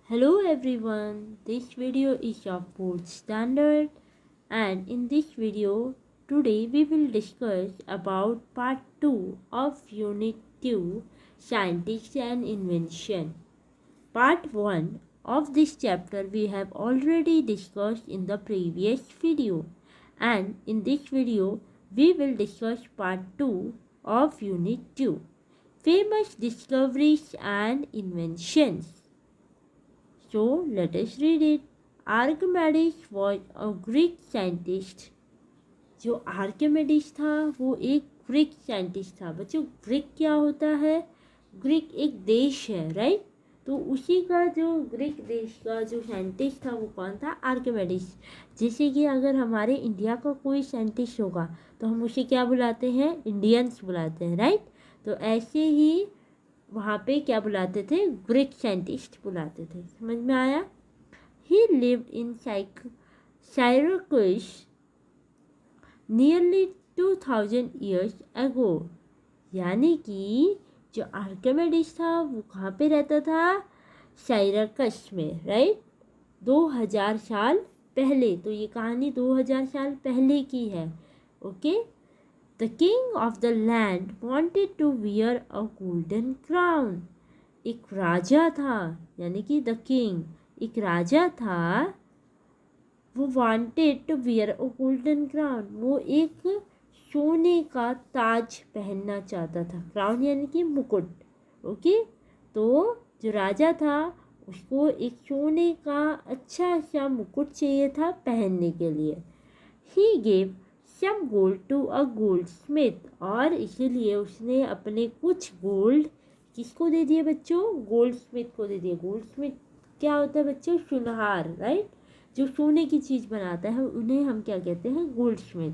Hello everyone, this video is of 4th standard and in this video today we will discuss about part 2 of unit 2 scientists and invention. Part 1 of this chapter we have already discussed in the previous video and in this video we will discuss part 2 of unit 2 famous discoveries and inventions. So let us read it. Archimedes was a Greek scientist. जो Archimedes था वो एक Greek scientist था। बच्चों Greek क्या होता है? Greek एक देश है, राइट? तो उसी का जो ग्रीक देश का जो साइंटिस्ट था वो कौन था? आर्किमेडिस। जैसे कि अगर हमारे इंडिया का कोई साइंटिस्ट होगा तो हम उसे क्या बुलाते हैं? इंडियंस बुलाते हैं, राइट? तो ऐसे ही वहाँ पे क्या बुलाते थे? ग्रीक साइंटिस्ट बुलाते थे। समझ में आया? He lived in Syracuse nearly 2000 years ago. यानी कि जो आर्किमेडिस था वो कहाँ पे रहता था? साइरकस में, राइट? 2000 साल पहले। तो ये कहानी 2000 साल पहले की है, okay? The king of the land wanted to wear a golden crown. एक राजा था, यानी कि the king एक राजा था, वो wanted to wear a golden crown. वो एक सोने का ताज पहनना चाहता था। क्राउन यानी कि मुकुट, ओके? तो जो राजा था उसको एक सोने का अच्छा सा मुकुट चाहिए था पहनने के लिए। He gave some gold to a goldsmith. और इसीलिए उसने अपने कुछ गोल्ड किसको दे दिए बच्चों? गोल्डस्मिथ को दे दिए। गोल्डस्मिथ क्या होता है बच्चों? सुनहार, राइट? जो सोने की चीज़ बनाता है उन्हें हम क्या कहते हैं? गोल्डस्मिथ।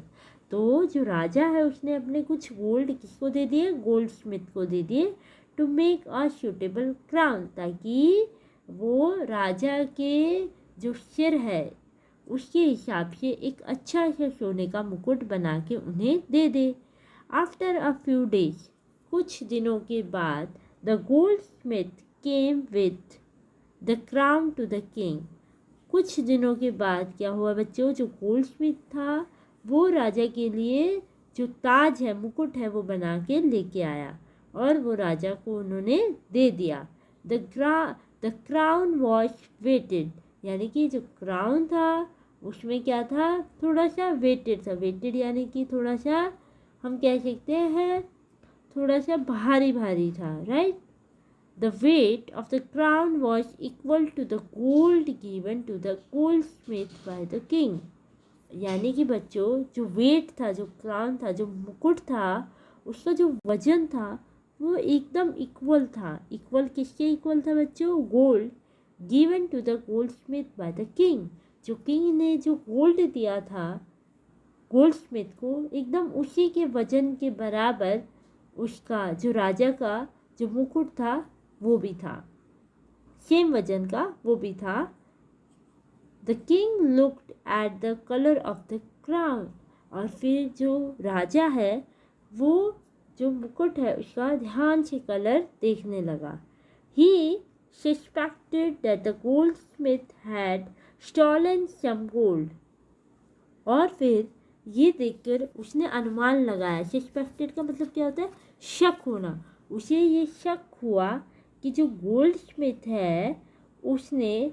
तो जो राजा है उसने अपने कुछ गोल्ड किसको दे दिए? गोल्डस्मिथ को दे दिए to make a suitable crown, ताकि वो राजा के जो सिर है उसके हिसाब से एक अच्छा सा सोने का मुकुट बना के उन्हें दे दे। आफ्टर अ फ्यू डेज, कुछ दिनों के बाद, the goldsmith came with the crown to the king. कुछ दिनों के बाद क्या हुआ बच्चों? जो गोल्ड स्मिथ था वो राजा के लिए जो ताज है, मुकुट है, वो बना के लेके आया और वो राजा को उन्होंने दे दिया। द क्राउन वॉज वेटेड, यानी कि जो क्राउन था उसमें क्या था? थोड़ा सा वेटेड था। वेटेड यानी कि थोड़ा सा हम कह सकते हैं थोड़ा सा भारी भारी था, right? The weight of the crown was equal to the gold given to the goldsmith by the king. यानी कि बच्चों जो वेट था, जो क्राउन था, जो मुकुट था, उसका जो वजन था वो एकदम इक्वल था। इक्वल किसके इक्वल था बच्चों? Gold given to the goldsmith by the king. जो किंग ने जो गोल्ड दिया था गोल्ड स्मिथ को, एकदम उसी के वजन के बराबर उसका जो राजा का जो मुकुट था वो भी था, सेम वजन का वो भी था। The king looked at the colour of the crown. और फिर जो राजा है वो जो मुकुट है उसका ध्यान से कलर देखने लगा। He suspected that the goldsmith had stolen some gold. और फिर ये देखकर उसने अनुमान लगाया। सस्पेक्टेड का मतलब क्या होता है? शक होना। उसे ये शक हुआ कि जो गोल्ड स्मिथ है उसने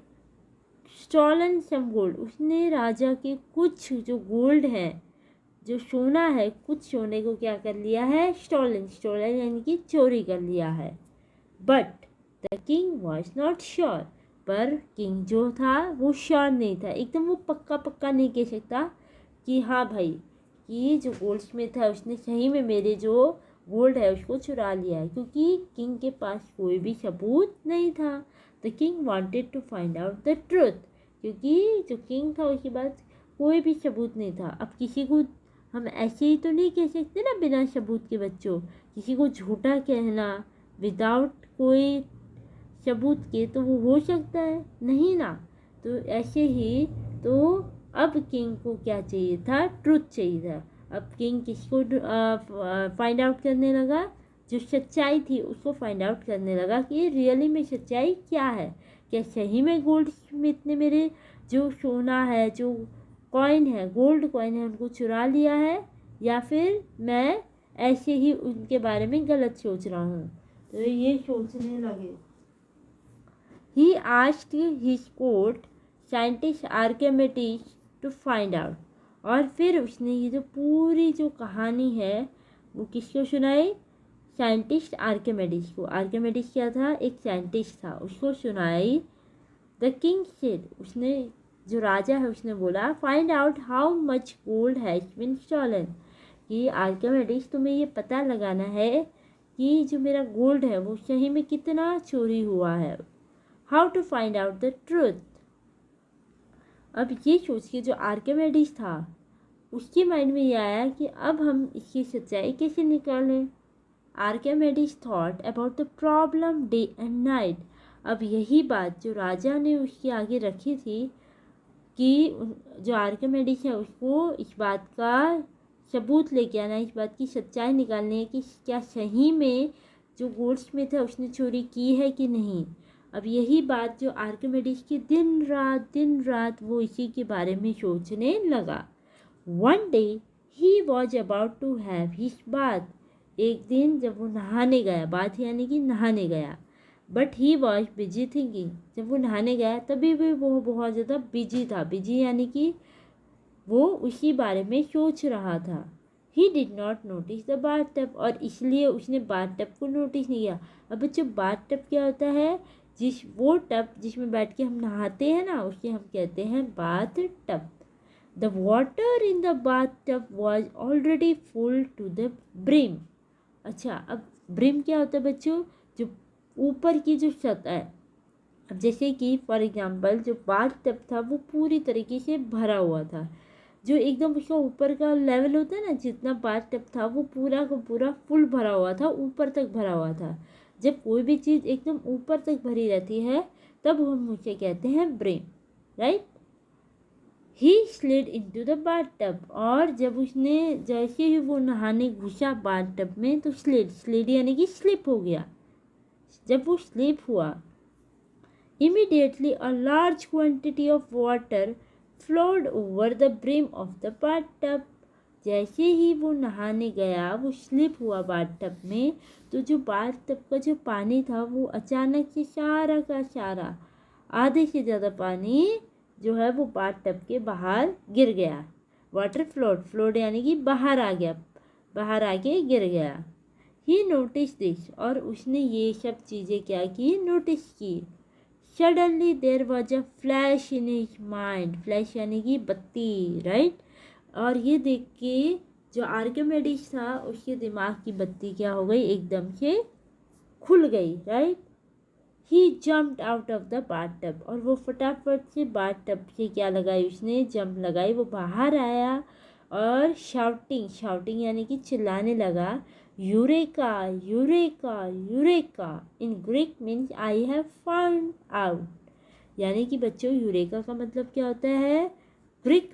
स्टॉलन सम गोल्ड, उसने राजा के कुछ जो गोल्ड है, जो सोना है, कुछ सोने को क्या कर लिया है? स्टॉलन। स्टॉलन यानी कि चोरी कर लिया है। But the king was not sure. पर किंग जो था वो श्योर नहीं था, एकदम वो पक्का पक्का नहीं कह सकता कि हाँ भाई कि जो गोल्ड स्मिथ है उसने सही में मेरे जो गोल्ड है उसको चुरा लिया है, क्योंकि किंग के पास कोई भी सबूत नहीं था। The king wanted to find out the truth, क्योंकि जो किंग था उसके पास कोई भी सबूत नहीं था। अब किसी को हम ऐसे ही तो नहीं कह सकते ना बिना सबूत के बच्चों। किसी को झूठा कहना विदाउट कोई सबूत के तो वो हो सकता है नहीं ना। तो ऐसे ही तो अब किंग को क्या चाहिए था? ट्रुथ चाहिए था। अब किंग किसको फाइंड आउट करने लगा? जो सच्चाई थी उसको फाइंड आउट करने लगा कि रियली में सच्चाई क्या है। क्या सही में गोल्ड स्मिथ ने मेरे जो सोना है, जो कॉइन है, गोल्ड कॉइन है, उनको चुरा लिया है, या फिर मैं ऐसे ही उनके बारे में गलत सोच रहा हूँ। तो ये सोचने लगे। He asked his court scientist Archimedes to find out। और फिर उसने ये जो पूरी जो कहानी है वो किसको सुनाई? साइंटिस्ट आर्किमेडिस को। आर्किमेडिस क्या था? एक साइंटिस्ट था, उसको सुनाई। द किंग सेड, उसने जो राजा है उसने बोला, find out how much gold has been stolen. कि आर्किमेडिस तुम्हें ये पता लगाना है कि जो मेरा गोल्ड है वो सही में कितना चोरी हुआ है। How to find out the truth. अब ये सोच के जो आर्किमेडिस था उसके माइंड में ये आया कि अब हम इसकी सच्चाई कैसे निकालें। Archimedes thought about the problem day and night. अब यही बात जो राजा ने उसके आगे रखी थी कि जो आर्किमेडिस है उसको इस बात का सबूत लेके आना, इस बात की सच्चाई निकालनी है कि क्या सही में जो गोल्डस्मिथ है उसने चोरी की है कि नहीं। अब यही बात जो आर्किमेडिस की दिन रात वो इसी के बारे में सोचने लगा। One day he was about to have his bath. एक दिन जब वो नहाने गया, बाथ यानी कि नहाने गया, but he was busy thinking. जब वो नहाने गया तभी भी वो बहुत ज़्यादा बिजी था। बिजी यानी कि वो उसी बारे में सोच रहा था। He did not notice the bath tub, और इसलिए उसने बाथ टब को नोटिस नहीं किया। अब बच्चों बाथ टब क्या होता है? वो टब जिसमें बैठ के हम नहाते हैं ना, उसे हम कहते हैं bathtub. The water in the bathtub was already full to the brim. अच्छा, अब ब्रिम क्या होता है बच्चों? जो ऊपर की जो सतह है। अब जैसे कि फॉर एग्जांपल जो बाथ टब था वो पूरी तरीके से भरा हुआ था। जो एकदम उसका ऊपर का लेवल होता है ना, जितना बाथ टब था वो पूरा का पूरा फुल भरा हुआ था, ऊपर तक भरा हुआ था। जब कोई भी चीज़ एकदम ऊपर तक भरी रहती है तब हम उसे कहते हैं brim, right. He slid into the bath tub, और जब उसने जैसे ही वो नहाने घुसा बाथ टब में तो स्लिड यानी कि स्लिप हो गया। जब वो स्लिप हुआ, immediately a large quantity of water flowed over the brim of the bathtub। जैसे ही वो नहाने गया, वो स्लिप हुआ बाथटब में, तो जो बाथटब का जो पानी था वो अचानक से सारा का सारा, आधे से ज़्यादा पानी जो है वो बाथटब के बाहर गिर गया। वाटर फ्लोड यानी कि बाहर आ गया, बाहर आके गिर गया। ही नोटिस दिस, और उसने ये सब चीज़ें क्या की? नोटिस की। Suddenly there was a flash in his mind. Flash यानी कि बत्ती, राइट। और ये देख के जो आर्किमेडिस था उसके दिमाग की बत्ती क्या हो गई? एकदम से खुल गई, right. He jumped out of the bathtub, और वो फटाफट से बाथटब से क्या लगाई? उसने जंप लगाई, वो बाहर आया और शाउटिंग यानी कि चिल्लाने लगा, eureka eureka eureka. In Greek means I have found out. यानी कि बच्चों यूरेका का मतलब क्या होता है? ग्रीक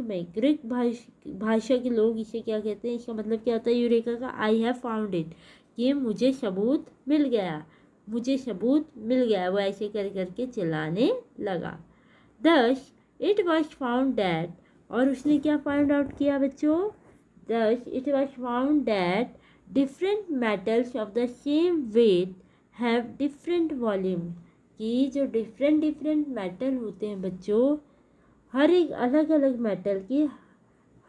भाषा के लोग इसे क्या कहते हैं? इसका मतलब क्या होता है यूरेका का? आई हैव फाउंड इट, कि मुझे सबूत मिल गया, मुझे सबूत मिल गया। वो ऐसे करके चिल्लाने लगा। दस इट वॉज फाउंड दैट, और उसने क्या फाइंड आउट किया बच्चों? Thus it was found that different metals of the same weight have different volume. कि जो डिफरेंट मेटल होते हैं बच्चों, हर एक अलग अलग मेटल की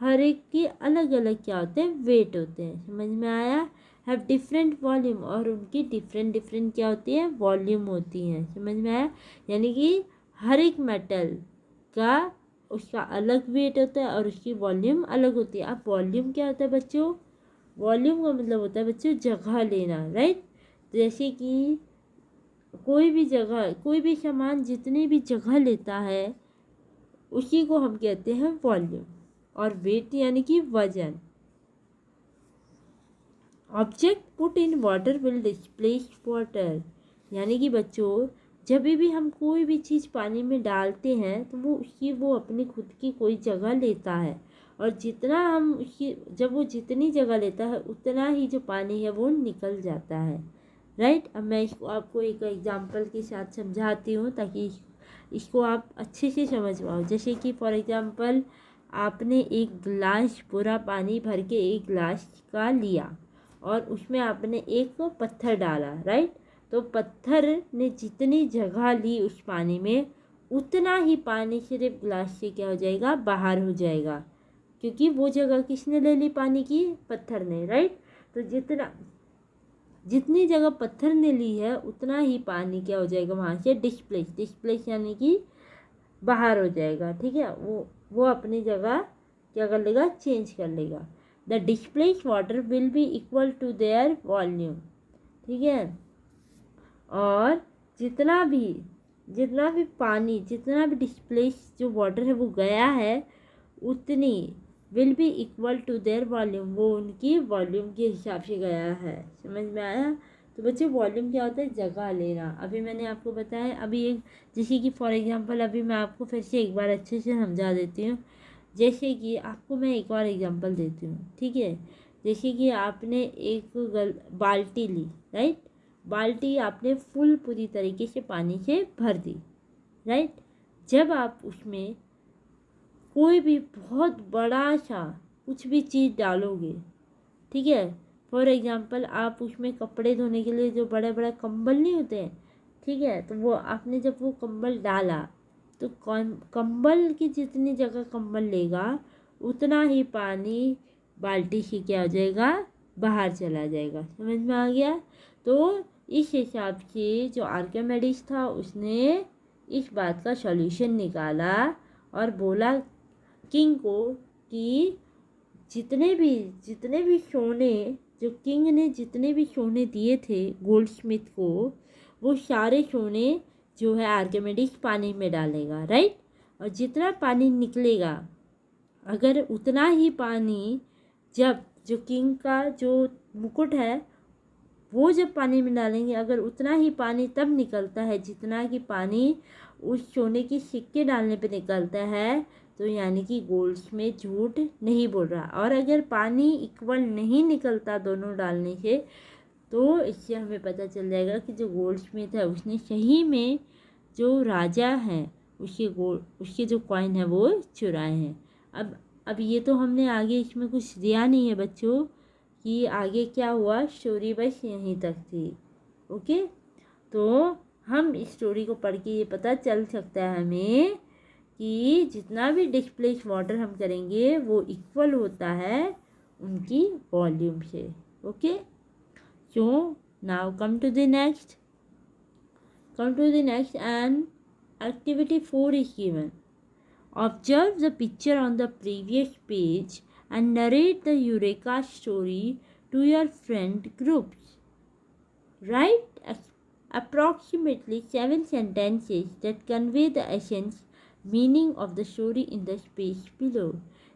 हर एक के अलग अलग क्या होते हैं? वेट होते हैं। समझ में आया? हैव डिफरेंट वॉल्यूम, और उनकी डिफरेंट क्या होती है? वॉल्यूम होती हैं। समझ में आया? यानी कि हर एक मेटल का उसका अलग वेट होता है और उसकी वॉल्यूम अलग होती है। अब वॉल्यूम क्या होता है बच्चों? वॉल्यूम का मतलब होता है बच्चों जगह लेना, राइट। जैसे कि कोई भी जगह, कोई भी सामान जितनी भी जगह लेता है उसी को हम कहते हैं वॉल्यूम। और वेट यानी कि वजन। Object put in water will displace water, यानी कि बच्चों जब भी हम कोई भी चीज़ पानी में डालते हैं तो वो अपनी खुद की कोई जगह लेता है, और जितना हम उसकी जब वो जितनी जगह लेता है उतना ही जो पानी है वो निकल जाता है, राइट। अब मैं इसको आपको एक एग्जांपल के साथ समझाती हूँ ताकि इसको आप अच्छे से समझ पाओ। जैसे कि फॉर एग्जांपल आपने एक गिलास पूरा पानी भर के एक गिलास का लिया और उसमें आपने एक पत्थर डाला, राइट। तो पत्थर ने जितनी जगह ली उस पानी में उतना ही पानी सिर्फ गिलास से क्या हो जाएगा, बाहर हो जाएगा, क्योंकि वो जगह किसने ले ली पानी की, पत्थर ने, राइट। तो जितनी जगह पत्थर ने ली है उतना ही पानी क्या हो जाएगा वहाँ से डिस्प्लेस यानी कि बाहर हो जाएगा, ठीक है। वो अपनी जगह क्या कर लेगा, चेंज कर लेगा। The displace water will be equal to their volume, ठीक है। और जितना भी पानी, जितना भी डिस्प्लेस जो वाटर है वो गया है, उतनी will be equal to their volume, वो उनकी वॉल्यूम के हिसाब से गया है। समझ में आया। तो बच्चों वॉल्यूम क्या होता है, जगह लेना। अभी मैंने आपको बताया, अभी एक जैसे कि फॉर एग्जांपल अभी मैं आपको फिर से एक बार अच्छे से समझा देती हूँ। जैसे कि आपको मैं एक और एग्जांपल देती हूँ, ठीक है। जैसे कि आपने एक बाल्टी ली, राइट। बाल्टी आपने फुल पूरी तरीके से पानी से भर दी, राइट। जब आप उसमें कोई भी बहुत बड़ा सा कुछ भी चीज़ डालोगे, ठीक है। फॉर एग्जांपल आप उसमें कपड़े धोने के लिए जो बड़े बड़े कंबल नहीं होते हैं, ठीक है। तो वो आपने जब वो कंबल डाला तो कंबल की जितनी जगह कंबल लेगा उतना ही पानी बाल्टी से क्या हो जाएगा, बाहर चला जाएगा। समझ में आ गया। तो इस हिसाब से जो आर्किमिडीज था उसने इस बात का सॉल्यूशन निकाला और बोला किंग को कि जितने भी सोने, जो किंग ने जितने भी सोने दिए थे गोल्डस्मिथ को, वो सारे सोने जो है आर्किमिडीज पानी में डालेगा, राइट। और जितना पानी निकलेगा, अगर उतना ही पानी जब जो किंग का जो मुकुट है वो जब पानी में डालेंगे, अगर उतना ही पानी तब निकलता है जितना कि पानी उस सोने की सिक्के डालने पे निकलता है, तो यानी कि गोल्डस्मिथ झूठ नहीं बोल रहा। और अगर पानी इक्वल नहीं निकलता दोनों डालने से, तो इससे हमें पता चल जाएगा कि जो गोल्डस्मिथ है उसने सही में जो राजा हैं उसके जो कॉइन है वो चुराए हैं। अब ये तो हमने आगे इसमें कुछ दिया नहीं है बच्चों कि आगे क्या हुआ, स्टोरी बस यहीं तक थी। ओके, तो हम इस स्टोरी को पढ़ के ये पता चल सकता है हमें कि जितना भी डिस्प्लेस वाटर हम करेंगे वो इक्वल होता है उनकी वॉल्यूम से। Okay, so now come to the next and activity 4 is given. Observe the picture on the previous page and narrate the Eureka story to your friend groups. Write approximately 7 sentences that convey the essence meaning of the story in the space below.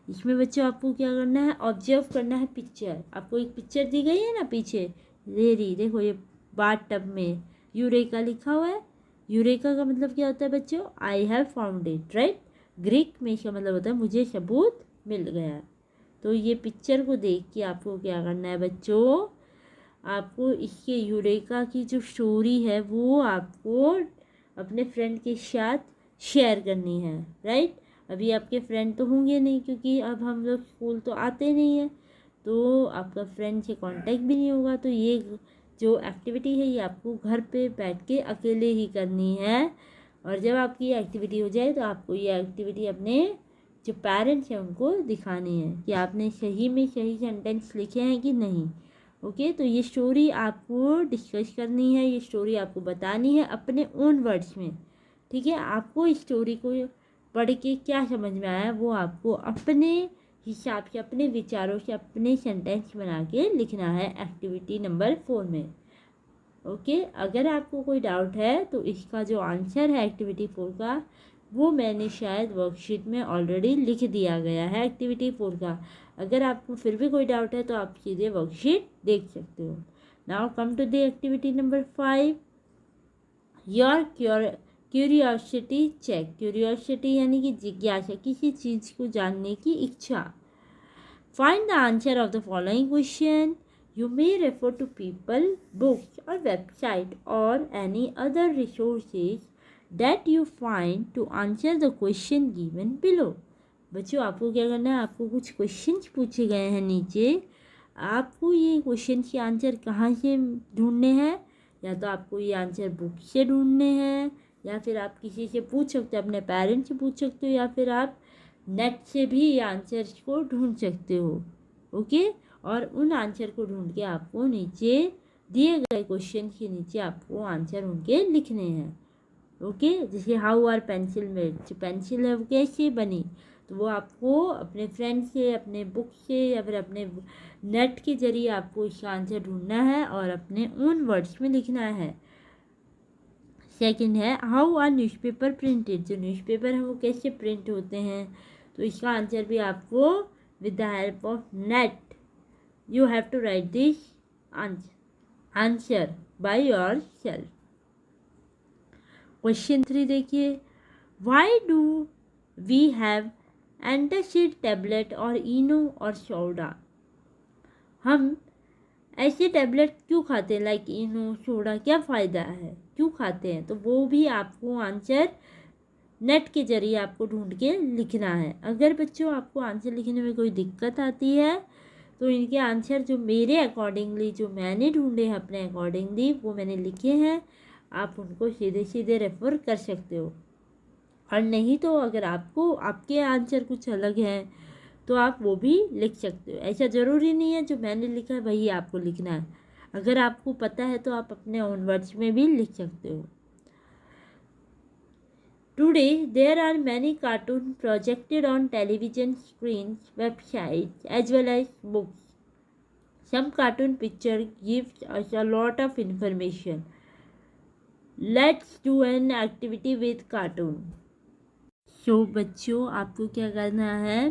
इसमें बच्चों आपको क्या करना है, observe करना है picture. आपको एक पिक्चर दी गई है ना पीछे, देखो ये बाथ टब में यूरेका लिखा हुआ है। यूरेका का मतलब क्या होता है बच्चों, I have found it, right. Greek में इसका मतलब होता है मुझे सबूत मिल गया। तो ये पिक्चर को देख के आपको क्या करना है बच्चों, आपको इसके यूरेका की जो स्टोरी है वो आपको अपने फ्रेंड के साथ शेयर करनी है, राइट। अभी आपके फ्रेंड तो होंगे नहीं क्योंकि अब हम लोग स्कूल तो आते नहीं हैं, तो आपका फ्रेंड से कांटेक्ट भी नहीं होगा। तो ये जो एक्टिविटी है ये आपको घर पे बैठ के अकेले ही करनी है। और जब आपकी ये एक्टिविटी हो जाए तो आपको ये एक्टिविटी अपने जो पेरेंट्स हैं उनको दिखानी है कि आपने सही में सही सेंटेंस लिखे हैं कि नहीं। ओके, तो ये स्टोरी आपको डिस्कस करनी है, ये स्टोरी आपको बतानी है अपने ओन वर्ड्स में, ठीक है। आपको इस स्टोरी को पढ़ के क्या समझ में आया वो आपको अपने हिसाब से, अपने विचारों से अपने सेंटेंस बना के लिखना है एक्टिविटी नंबर 4 में। ओके, अगर आपको कोई डाउट है तो इसका जो आंसर है एक्टिविटी 4 का वो मैंने शायद वर्कशीट में ऑलरेडी लिख दिया गया है एक्टिविटी 4 का। अगर आपको फिर भी कोई डाउट है तो आप सीधे वर्कशीट देख सकते हो। Now come to the activity number 5, your curiosity check. Curiosity यानी कि जिज्ञासा, किसी चीज़ को जानने की इच्छा। Find the answer of the following question. You may refer to people, books or website or any other resources that you find to answer the question given below. बच्चों आपको क्या करना है, आपको कुछ क्वेश्चंस पूछे गए हैं नीचे, आपको ये क्वेश्चन के आंसर कहाँ से ढूंढने हैं, या तो आपको ये आंसर बुक से ढूंढने हैं, या फिर आप किसी से पूछ सकते हो, अपने पेरेंट्स से पूछ सकते हो, या फिर आप नेट से भी ये आंसर्स को ढूंढ सकते हो। ओके, और उन आंसर को ढूंढ के आपको नीचे दिए गए क्वेश्चन के नीचे आपको आंसर उनके लिखने हैं। ओके, जैसे हाउ आर पेंसिल मेड, जो पेंसिल है वो कैसे बनी, तो वो आपको अपने फ्रेंड से, अपने बुक से, या फिर अपने नेट के जरिए आपको इसका आंसर ढूंढना है और अपने ओन वर्ड्स में लिखना है। सेकंड है हाउ आर न्यूज़पेपर प्रिंटेड, जो न्यूज़पेपर है वो कैसे प्रिंट होते हैं, तो इसका आंसर भी आपको with the help of net you have to write this answer by yourself. Question 3 देखिए, why do we have antacid tablet और इनो और सोडा, हम ऐसे टैबलेट क्यों खाते हैं, लाइक इनो सोडा, क्या फ़ायदा है, क्यों खाते हैं, तो वो भी आपको आंसर नेट के जरिए आपको ढूंढ के लिखना है। अगर बच्चों आपको आंसर लिखने में कोई दिक्कत आती है तो इनके आंसर जो मेरे अकॉर्डिंगली, जो मैंने ढूंढे हैं अपने अकॉर्डिंगली, वो मैंने लिखे हैं, आप उनको सीधे सीधे रेफ़र कर सकते हो। और नहीं तो अगर आपको आपके आंसर कुछ अलग हैं तो आप वो भी लिख सकते हो। ऐसा ज़रूरी नहीं है जो मैंने लिखा है वही आपको लिखना है, अगर आपको पता है तो आप अपने ओन वर्ड्स में भी लिख सकते हो। Today, there are many cartoons projected on television screens, websites, as well as books. Some cartoon picture gives us a lot of information. Let's do an activity with cartoon. So, बच्चों आपको क्या करना है,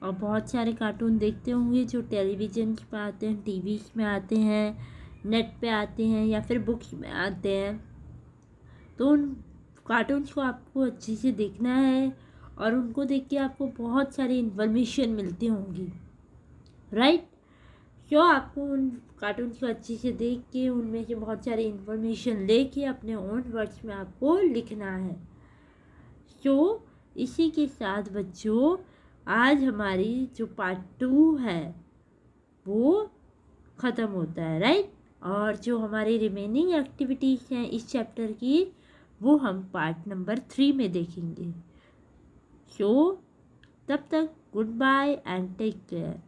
और बहुत सारे कार्टून देखते होंगे जो टेलीविजन पे आते हैं, टीवी में आते हैं, नेट पे आते हैं, या फिर बुक्स में आते हैं, तो उन कार्टून्स को आपको अच्छे से देखना है और उनको देख के आपको बहुत सारी इन्फॉर्मेशन मिलती होंगी, राइट। सो आपको उन कार्टून्स को अच्छे से देख के उनमें से बहुत सारी इन्फॉर्मेशन लेके अपने ओन वर्ड्स में आपको लिखना है। सो इसी के साथ बच्चों आज हमारी जो पार्ट 2 है वो ख़त्म होता है, राइट। और जो हमारी रिमेनिंग एक्टिविटीज़ हैं इस चैप्टर की वो हम पार्ट नंबर 3 में देखेंगे। सो तब तक good bye and take care.